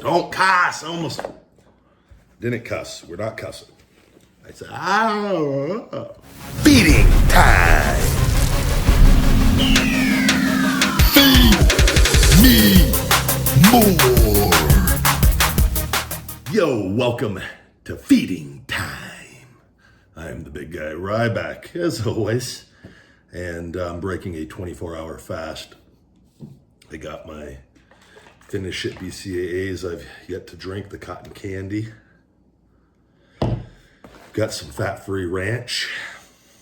Don't cuss. I almost didn't cuss. We're not cussing. I said, feeding time. Feed me more. Yo, welcome to feeding time. I'm the big guy Ryback, as always, and I'm breaking a 24-hour fast. I got my Finish It BCAAs. I've yet to drink the cotton candy. Got some fat-free ranch.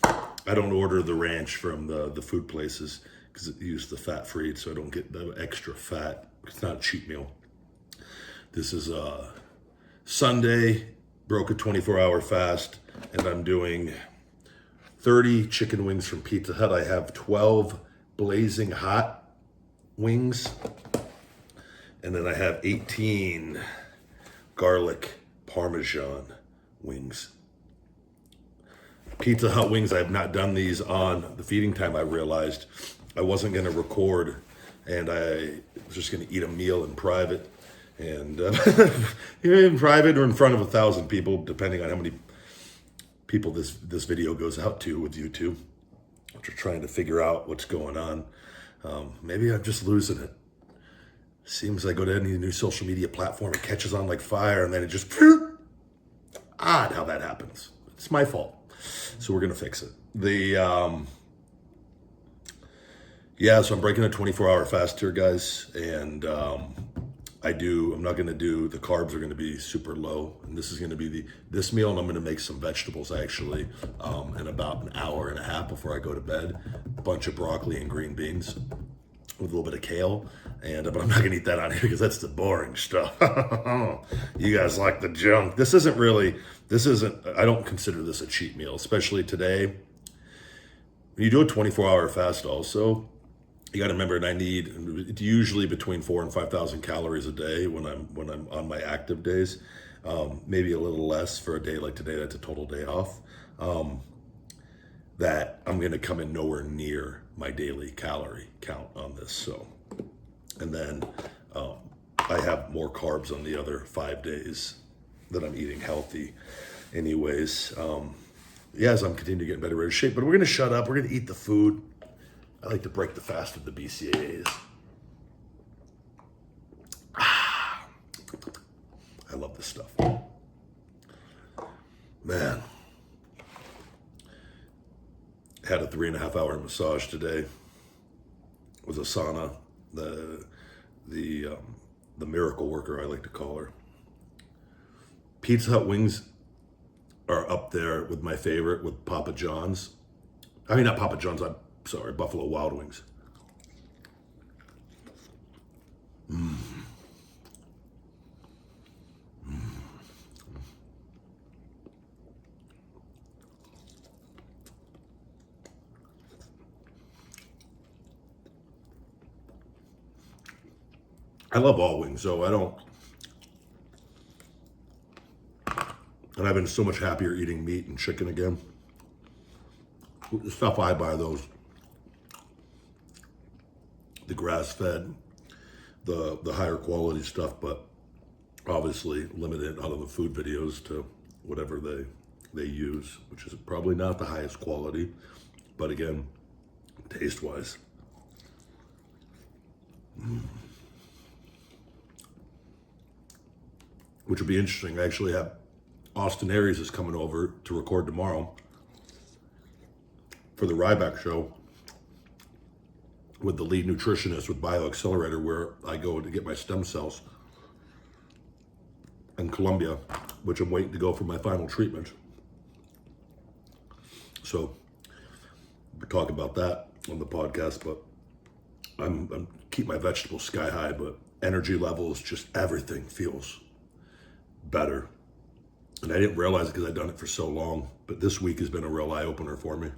I don't order the ranch from the food places because it uses the fat-free, so I don't get the extra fat. It's not a cheat meal. This is Sunday, broke a 24-hour fast, and I'm doing 30 chicken wings from Pizza Hut. I have 12 blazing hot wings, and then I have 18 garlic Parmesan wings. Pizza Hut wings, I have not done these on the feeding time. I realized I wasn't going to record, and I was just going to eat a meal in private. And in private or in front of 1,000 people, depending on how many people this video goes out to with YouTube, which are trying to figure out what's going on. Maybe I'm just losing it. Seems I go to any new social media platform, it catches on like fire, and then it just, odd how that happens. It's my fault. So we're going to fix it. So I'm breaking a 24-hour fast here, guys. And I'm not going to do, the carbs are going to be super low. And this is going to be this meal, and I'm going to make some vegetables actually in about an hour and a half before I go to bed. A bunch of broccoli and green beans with a little bit of kale. But I'm not going to eat that on here because that's the boring stuff. You guys like the junk. I don't consider this a cheat meal, especially today. When you do a 24-hour fast also, you got to remember, and I need usually between 4,000 and 5,000 calories a day when I'm on my active days. Maybe a little less for a day like today. That's a total day off. That I'm going to come in nowhere near my daily calorie count on this. So, and then I have more carbs on the other 5 days that I'm eating healthy. Anyways, as I'm continuing to get in better shape, but we're going to shut up. We're going to eat the food. I like to break the fast with the BCAAs. I love this stuff. Man. Had a 3.5-hour massage today. It was a sauna. The miracle worker, I like to call her. Pizza Hut wings are up there with my favorite, with Papa John's. I mean, not Papa John's, I'm sorry, Buffalo Wild Wings. I love all wings, so and I've been so much happier eating meat and chicken again. The stuff I buy, the grass-fed, the higher quality stuff, but obviously limited out of the food videos to whatever they use, which is probably not the highest quality, but again, taste-wise. Which would be interesting. I actually have Austin Aries is coming over to record tomorrow for the Ryback show with the lead nutritionist with BioAccelerator, where I go to get my stem cells in Colombia, which I'm waiting to go for my final treatment. So we'll talk about that on the podcast, but I'm keep my vegetables sky high, but energy levels, just everything feels better. And I didn't realize it because I'd done it for so long, but this week has been a real eye-opener for me.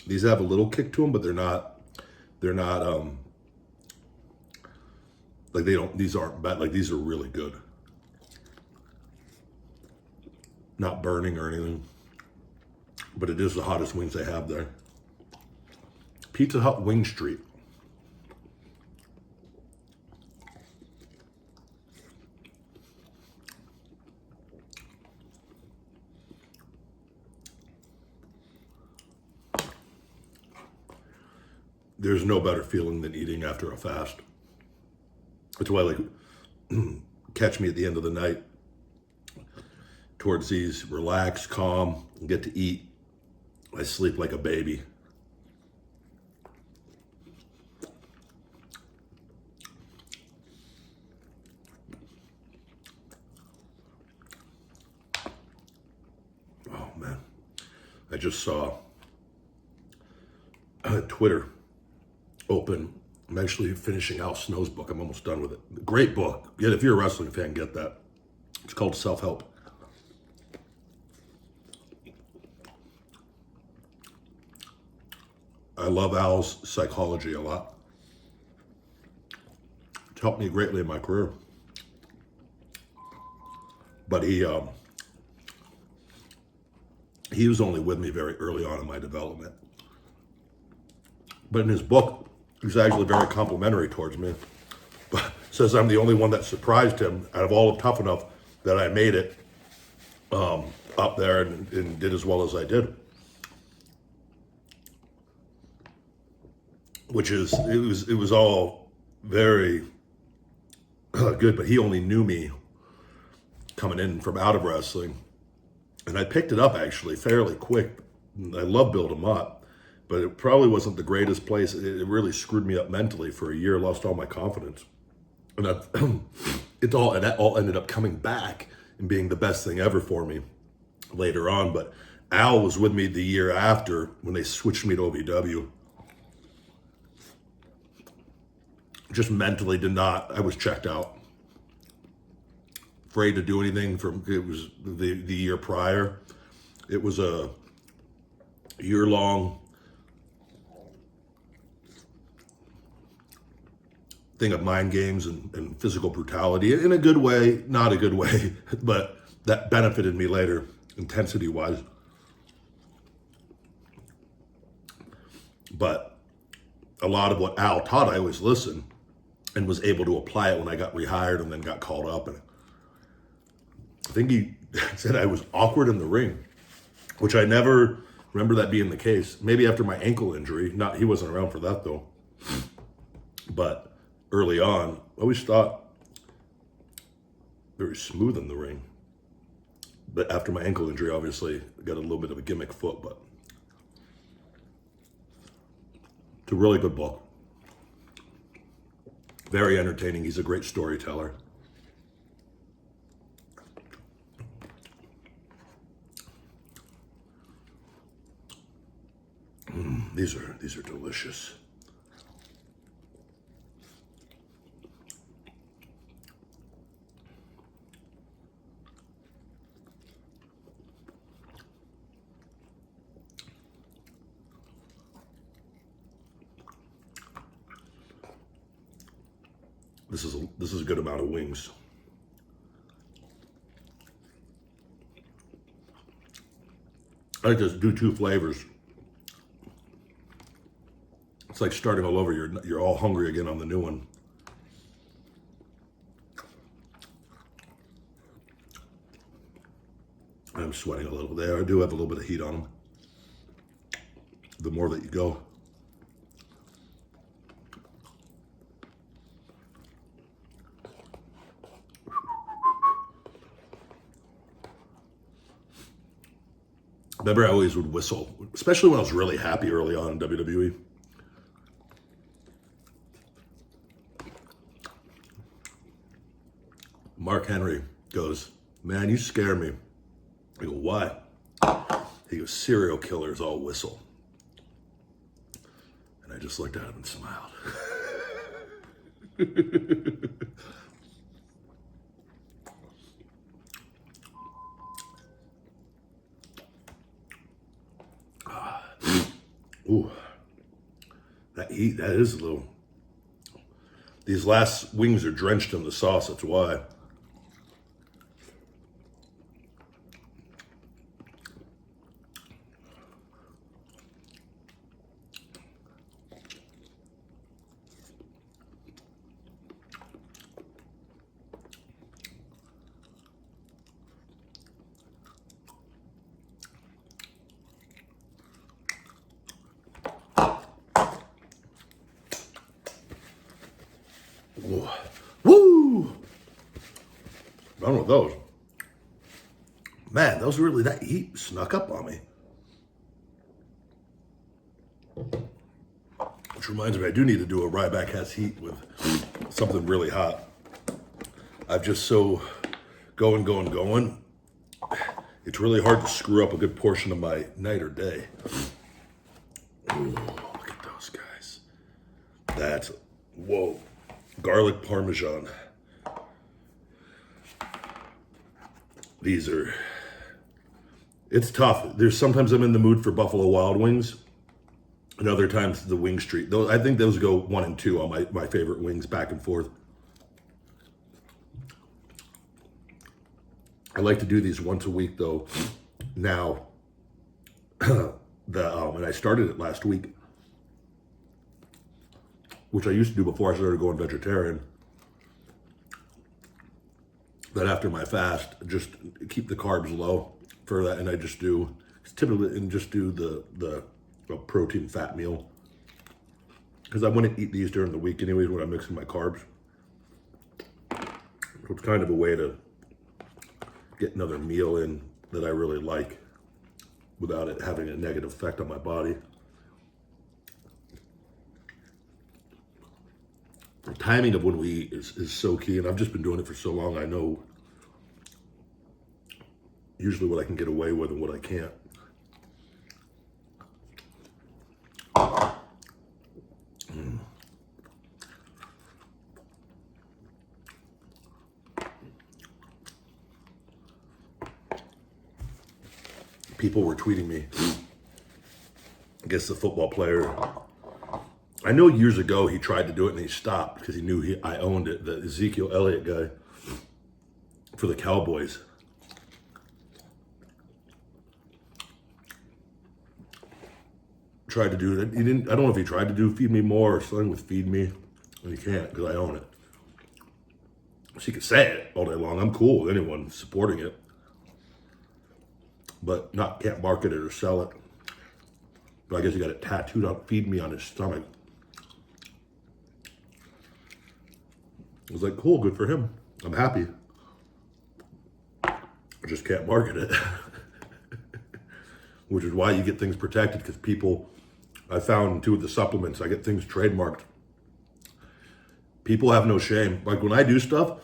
These have a little kick to them, but they're not Like they don't, these aren't bad. Like these are really good. Not burning or anything. But it is the hottest wings they have there. Pizza Hut Wing Street. There's no better feeling than eating after a fast. That's why, like, catch me at the end of the night towards these, relax, calm, and get to eat. I sleep like a baby. Oh man, I just saw Twitter open. I'm actually finishing Al Snow's book. I'm almost done with it. Great book. Yeah, if you're a wrestling fan, get that. It's called Self-Help. I love Al's psychology a lot. It's helped me greatly in my career. But he was only with me very early on in my development. But in his book, he's actually very complimentary towards me. But says I'm the only one that surprised him out of all of Tough Enough that I made it up there and did as well as I did. Which is, it was all very good, but he only knew me coming in from out of wrestling. And I picked it up actually fairly quick. I love Build 'em Up, but it probably wasn't the greatest place. It really screwed me up mentally for a year, lost all my confidence. And that all ended up coming back and being the best thing ever for me later on. But Al was with me the year after when they switched me to OVW. Just mentally I was checked out. Afraid to do anything it was the year prior. It was a year-long thing of mind games and physical brutality in a good way, not a good way, but that benefited me later, intensity-wise. But a lot of what Al taught, I always listened and was able to apply it when I got rehired and then got called up. And I think he said I was awkward in the ring, which I never remember that being the case. Maybe after my ankle injury. He wasn't around for that though. But early on, I always thought very smooth in the ring. But after my ankle injury, obviously, I got a little bit of a gimmick foot, but it's a really good book. Very entertaining. He's a great storyteller. These are delicious. This is a good amount of wings. I like to do 2 flavors. It's like starting all over. You're all hungry again on the new one. I'm sweating a little there. I do have a little bit of heat on them. The more that you go. Remember, I always would whistle, especially when I was really happy early on in WWE. Mark Henry goes, "Man, you scare me." I go, "Why?" He goes, "Serial killers all whistle." And I just looked at him and smiled. Ooh, that heat, that is a little. These last wings are drenched in the sauce, that's why. Woo! Done with those. Man, those really, that heat snuck up on me. Which reminds me, I do need to do a Ryback has heat with something really hot. I've just so going. It's really hard to screw up a good portion of my night or day. Ooh, look at those guys. That's, whoa. Garlic Parmesan. These are, it's tough. There's sometimes I'm in the mood for Buffalo Wild Wings, and other times the Wing Street. Those, I think those go 1 and 2 on my favorite wings, back and forth. I like to do these once a week though. Now, and I started it last week, which I used to do before I started going vegetarian. That after my fast, just keep the carbs low for that, and I just do typically and just do the protein fat meal, because I wouldn't eat these during the week anyways when I'm mixing my carbs. So it's kind of a way to get another meal in that I really like without it having a negative effect on my body. The timing of when we eat is so key, and I've just been doing it for so long, I know usually what I can get away with and what I can't. People were tweeting me, I guess the football player, I know years ago he tried to do it and he stopped because he knew I owned it, the Ezekiel Elliott guy for the Cowboys. Tried to do it. He didn't, I don't know if he tried to do Feed Me More or something with Feed Me, and he can't because I own it. So you can say it all day long. I'm cool with anyone supporting it, but can't market it or sell it. But I guess he got it tattooed on Feed Me on his stomach. I was like, cool, good for him. I'm happy. I just can't market it. Which is why you get things protected, because people, I found too with the supplements, I get things trademarked. People have no shame. Like when I do stuff,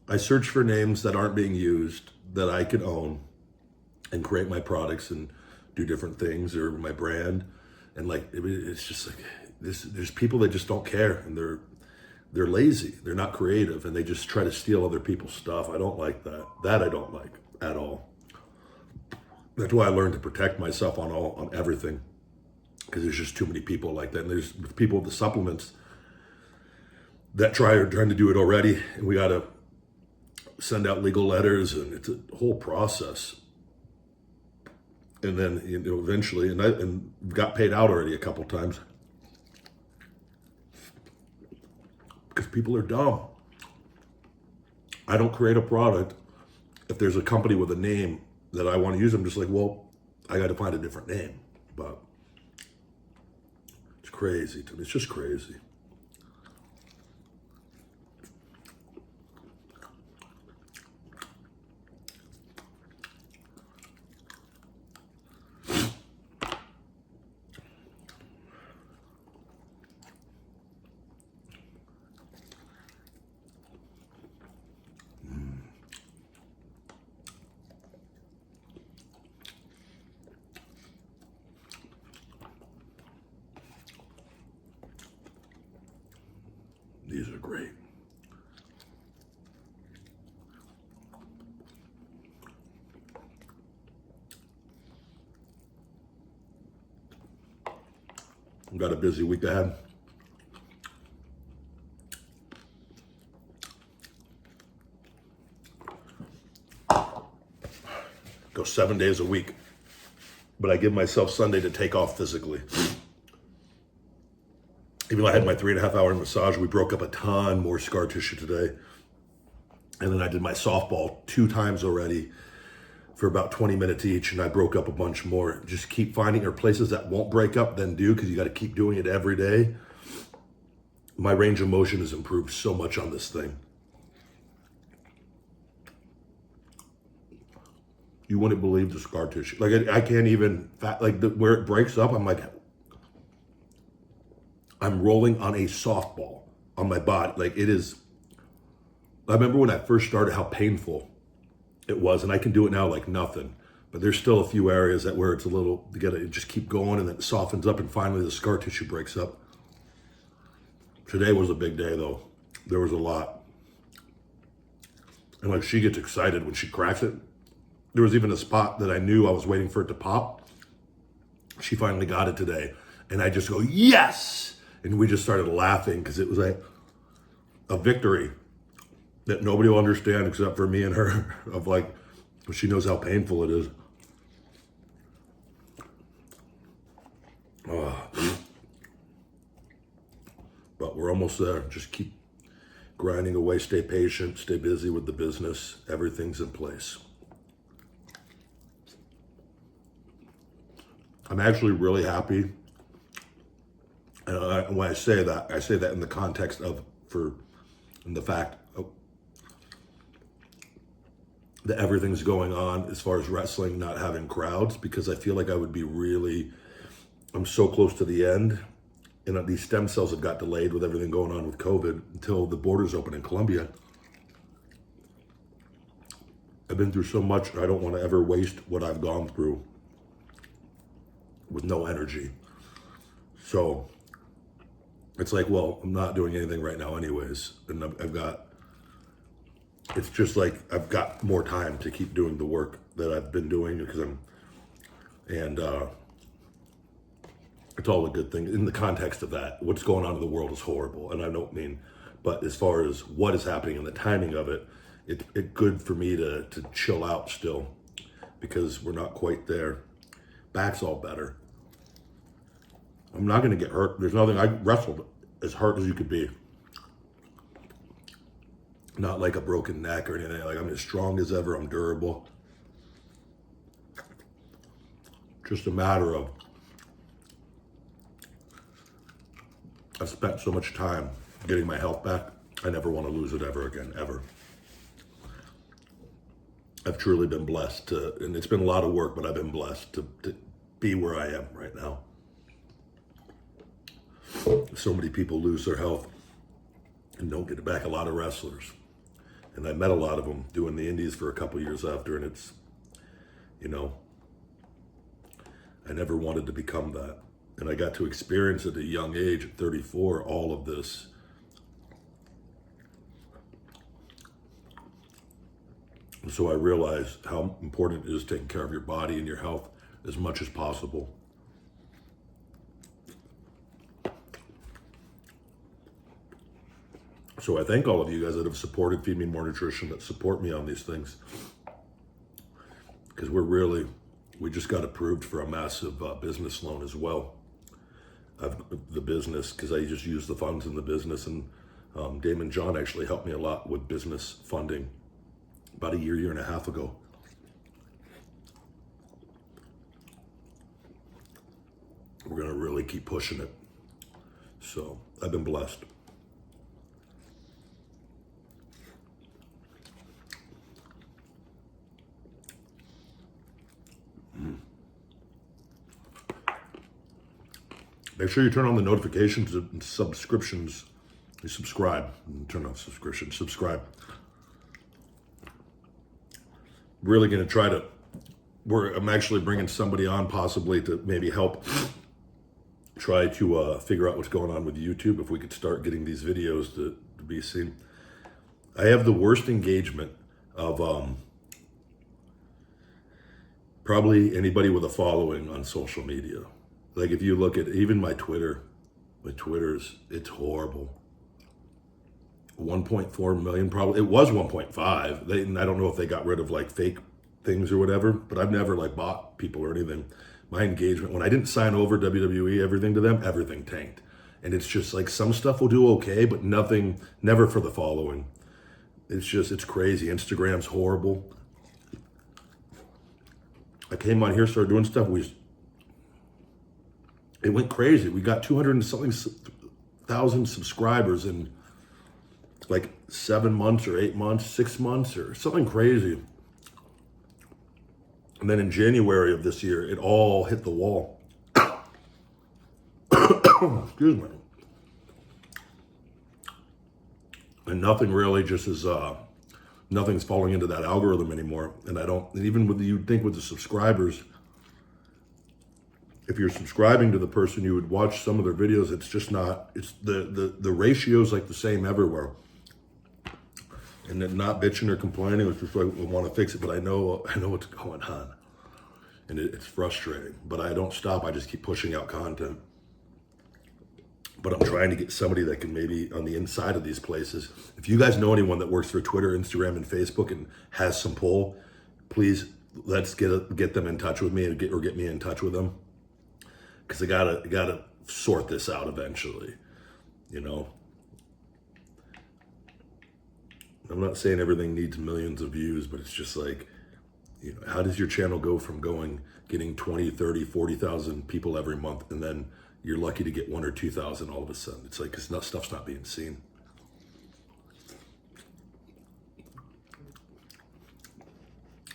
I search for names that aren't being used that I can own and create my products and do different things, or my brand. And like, it's just like, there's people that just don't care, and they're lazy. They're not creative, and they just try to steal other people's stuff. I don't like that. That I don't like at all. That's why I learned to protect myself on everything, because there's just too many people like that. And there's people with the supplements that are trying to do it already, and we got to send out legal letters, and it's a whole process. And then eventually, and got paid out already a couple times because people are dumb. I don't create a product if there's a company with a name that I want to use. I'm just like, well, I got to find a different name. But it's crazy to me. It's just crazy. These are great. I've got a busy week ahead. Go 7 days a week. But I give myself Sunday to take off physically. Even though I had my 3.5 hour massage, we broke up a ton more scar tissue today. And then I did my softball 2 times already for about 20 minutes each, and I broke up a bunch more. Just keep finding your places that won't break up, then do, because you got to keep doing it every day. My range of motion has improved so much on this thing. You wouldn't believe the scar tissue. Like I can't even, where it breaks up, I'm like, I'm rolling on a softball on my body. Like it is, I remember when I first started how painful it was, and I can do it now like nothing. But there's still a few areas where it's a little, you gotta just keep going, and then it softens up, and finally the scar tissue breaks up. Today was a big day though. There was a lot. And like she gets excited when she cracks it. There was even a spot that I knew I was waiting for it to pop. She finally got it today. And I just go, yes! And we just started laughing because it was like a victory that nobody will understand except for me and her, of like, she knows how painful it is. But we're almost there. Just keep grinding away, stay patient, stay busy with the business. Everything's in place. I'm actually really happy. And when I say that in the context of, in the fact that everything's going on as far as wrestling, not having crowds, because I feel like I would be I'm so close to the end. And these stem cells have got delayed with everything going on with COVID until the borders open in Colombia. I've been through so much, I don't want to ever waste what I've gone through with no energy. So it's like, well, I'm not doing anything right now anyways. And it's just like I've got more time to keep doing the work that I've been doing, because it's all a good thing. In the context of that, what's going on in the world is horrible. And I don't mean, but as far as what is happening and the timing of it, it's good for me to chill out still, because we're not quite there. Back's all better. I'm not going to get hurt. There's nothing. I wrestled as hurt as you could be. Not like a broken neck or anything. Like, I'm as strong as ever. I'm durable. Just a matter of, I've spent so much time getting my health back. I never want to lose it ever again, ever. I've truly been blessed and it's been a lot of work, but I've been blessed to be where I am right now. So many people lose their health and don't get it back. A lot of wrestlers. And I met a lot of them doing the indies for a couple years after, and it's, I never wanted to become that. And I got to experience at a young age, at 34, all of this. So I realized how important it is taking care of your body and your health as much as possible. So I thank all of you guys that have supported Feed Me More Nutrition, that support me on these things. Because we just got approved for a massive business loan as well. The business, because I just use the funds in the business, and Damon John actually helped me a lot with business funding about a year and a half ago. We're going to really keep pushing it. So I've been blessed. Make sure you turn on the notifications and subscriptions. You subscribe. Turn on subscriptions. Subscribe. Really going to try to, I'm actually bringing somebody on possibly to maybe help try to figure out what's going on with YouTube, if we could start getting these videos to be seen. I have the worst engagement of probably anybody with a following on social media. Like if you look at even my Twitter's, it's horrible. 1.4 million probably. It was 1.5. I don't know if they got rid of like fake things or whatever, but I've never like bought people or anything. My engagement, when I didn't sign over WWE, everything to them, everything tanked. And it's just like some stuff will do okay, but nothing, never for the following. It's crazy. Instagram's horrible. I came on here, started doing stuff. It went crazy. We got 200 and something thousand subscribers in like 7 months or 8 months, 6 months or something crazy. And then in January of this year, it all hit the wall. Excuse me. And nothing really just is, nothing's falling into that algorithm anymore. And even with you'd think with the subscribers, if you're subscribing to the person, you would watch some of their videos. It's just not, it's the ratio's like the same everywhere. And then not bitching or complaining, it's just like, we want to fix it, but I know what's going on. And it's frustrating, but I don't stop. I just keep pushing out content. But I'm trying to get somebody that can maybe on the inside of these places. If you guys know anyone that works for Twitter, Instagram, and Facebook and has some pull, please let's get them in touch with me and get me in touch with them. Because I gotta sort this out eventually, you know. I'm not saying everything needs millions of views, but it's just like, you know, how does your channel go from getting 20, 30, 40,000 people every month, and then you're lucky to get 1 or 2,000 all of a sudden? It's like, because stuff's not being seen.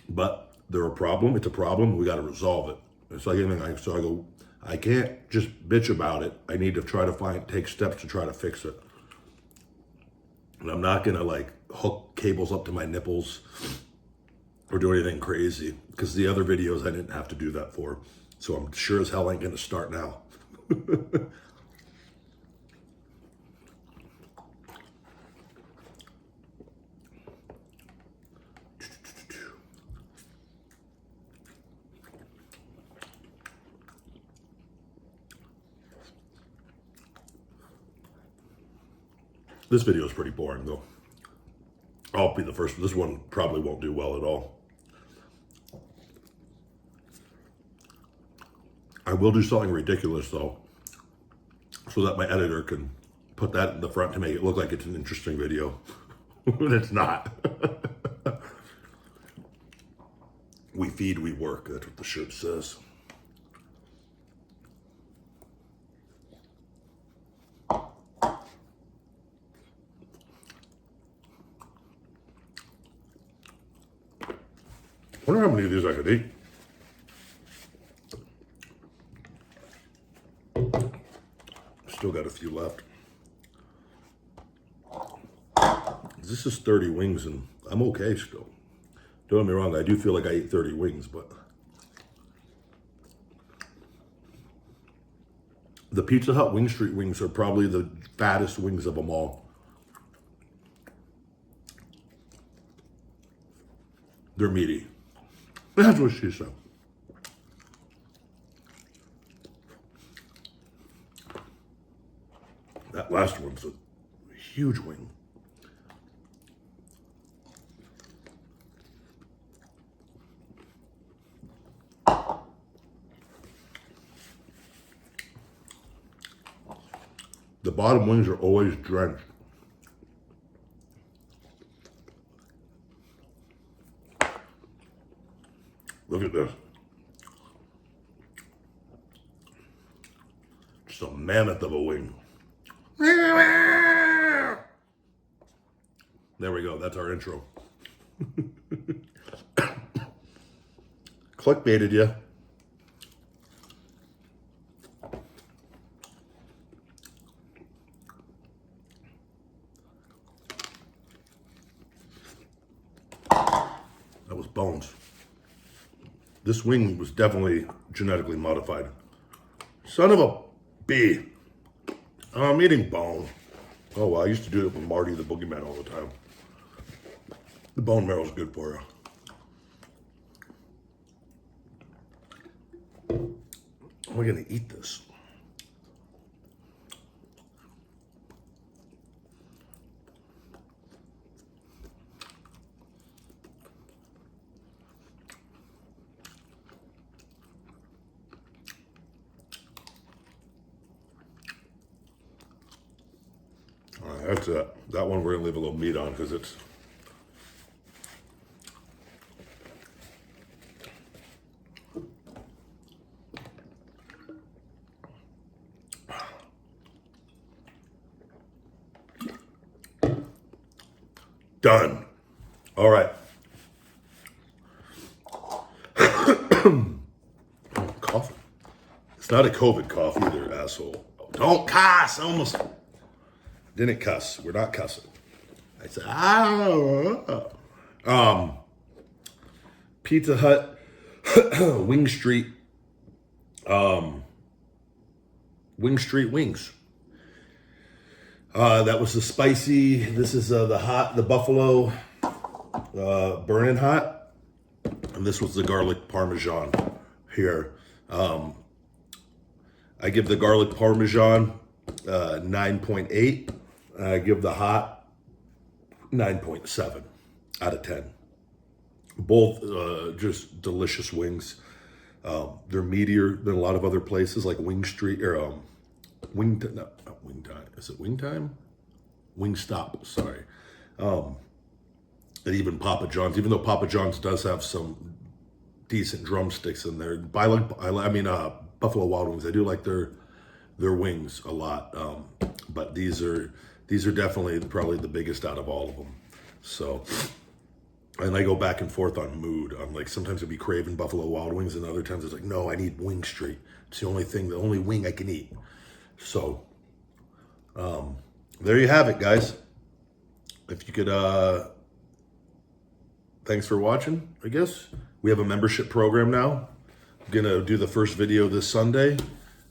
But they're a problem. It's a problem. We got to resolve it. It's like anything. So I can't just bitch about it. I need to try to take steps to try to fix it. And I'm not going to like hook cables up to my nipples or do anything crazy, because the other videos I didn't have to do that for. So I'm sure as hell ain't going to start now. This video is pretty boring though. I'll be the first. This one probably won't do well at all. I will do something ridiculous though, so that my editor can put that in the front to make it look like it's an interesting video. But it's not. We feed, we work. That's what the shirt says. I wonder how many of these I could eat. Still got a few left. This is 30 wings and I'm okay still. Don't get me wrong, I do feel like I ate 30 wings, but the Pizza Hut Wing Street wings are probably the fattest wings of them all. They're meaty. That's what she said. That last one's a huge wing. The bottom wings are always drenched. Look at this. Just a mammoth of a wing. There we go. That's our intro. Clickbaited you. That was bones. This wing was definitely genetically modified. Son of a bee. I'm eating bone. Oh, well, I used to do it with Marty the Boogeyman all the time. The bone marrow is good for you. How am I going to eat this? That's it. That one we're gonna leave a little meat on because it's done. All right. Cough. It's not a COVID cough either, asshole. Don't cuss. I almost didn't cuss. We're not cussing. I said, Pizza Hut, Wing Street wings. That was the spicy. This is the buffalo burning hot, and this was the garlic Parmesan here. I give the garlic Parmesan 9.8. I give the hot 9.7 out of 10. Both just delicious wings. They're meatier than a lot of other places like Wing Street or Wing Time. Is it Wing Time? Wingstop. Sorry. And even Papa John's. Even though Papa John's does have some decent drumsticks in there, Buffalo Wild Wings. I do like their wings a lot. But these are definitely probably the biggest out of all of them. So. And I go back and forth on mood. I'm like, sometimes I'd be craving Buffalo Wild Wings, and other times it's like, no, I need Wing Street. It's the only wing I can eat. So, there you have it, guys. If you could, thanks for watching, I guess. We have a membership program now. I'm gonna do the first video this Sunday.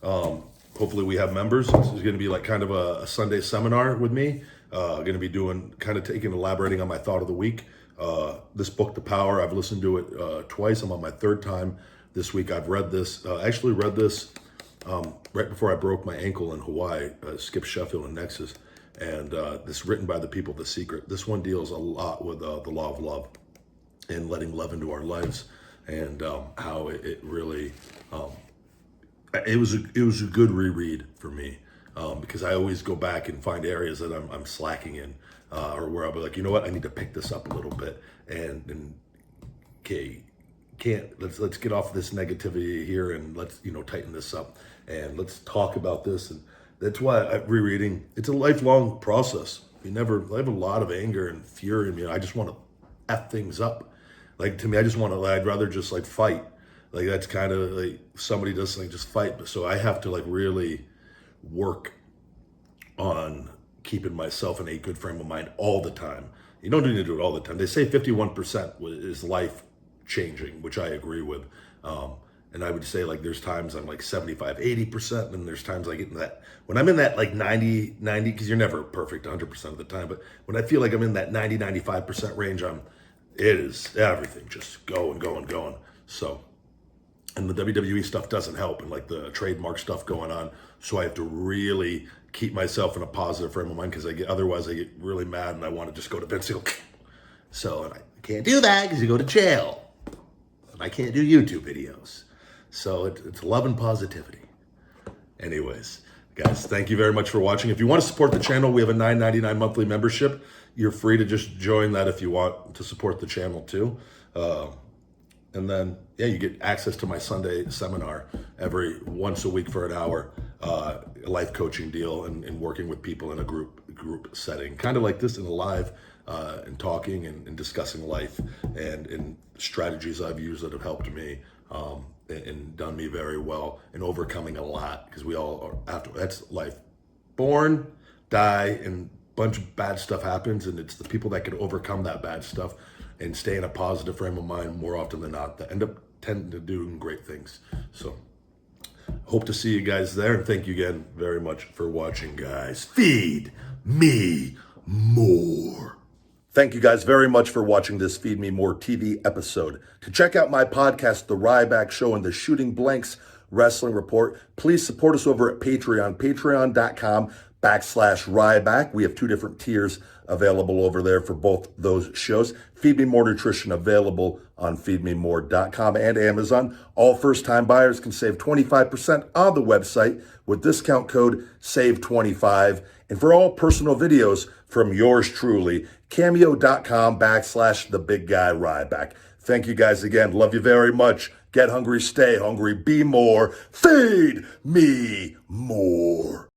Hopefully we have members. This is gonna be like kind of a Sunday seminar with me. Gonna be elaborating on my thought of the week. This book, The Power, I've listened to it twice. I'm on my third time this week. I've read this, actually read this right before I broke my ankle in Hawaii, Skip Sheffield and Nexus. And this written by the people, The Secret. This one deals a lot with the law of love and letting love into our lives, and how it really, it was a good reread for me, because I always go back and find areas that I'm slacking in. Or where I'll be like, you know what, I need to pick this up a little bit, and let's get off this negativity here, and let's tighten this up, and let's talk about this. And that's why rereading, it's a lifelong process. I have a lot of anger and fury in me. I just want to F things up. Like, to me, I'd rather just like fight. Like, that's kind of like somebody does like just fight. But so I have to like really work on keeping myself in a good frame of mind all the time. You don't need to do it all the time. They say 51% is life changing, which I agree with. And I would say like there's times I'm like 75, 80%, and there's times I get in that, when I'm in that like 90, because you're never perfect 100% of the time, but when I feel like I'm in that 90, 95% range, it is everything just going. So, and the WWE stuff doesn't help, and like the trademark stuff going on. So I have to really keep myself in a positive frame of mind, because otherwise I get really mad and I want to just go to bed and go. So, and I can't do that because you go to jail, and I can't do YouTube videos. So it's love and positivity. Anyways, guys, thank you very much for watching. If you want to support the channel, we have a $9.99 monthly membership. You're free to just join that if you want to support the channel too. And then, yeah, you get access to my Sunday seminar once a week for an hour, a life coaching deal, and working with people in a group setting, kind of like this, in a live, and talking and discussing life and strategies I've used that have helped me, and done me very well in overcoming a lot, because we all are that's life. Born, die, and a bunch of bad stuff happens, and it's the people that can overcome that bad stuff and stay in a positive frame of mind more often than not that end up tending to doing great things. So hope to see you guys there, and thank you again very much for watching, guys. Feed me more. Thank you guys very much for watching this Feed Me More TV episode. To check out my podcast, The Ryback Show and the Shooting Blanks Wrestling Report, please support us over at Patreon, patreon.com Ryback. We have 2 different tiers available over there for both those shows. Feed Me More Nutrition available on feedmemore.com and Amazon. All first-time buyers can save 25% on the website with discount code SAVE25. And for all personal videos from yours truly, cameo.com/the big guy Ryback. Thank you guys again. Love you very much. Get hungry, stay hungry, be more. Feed me more.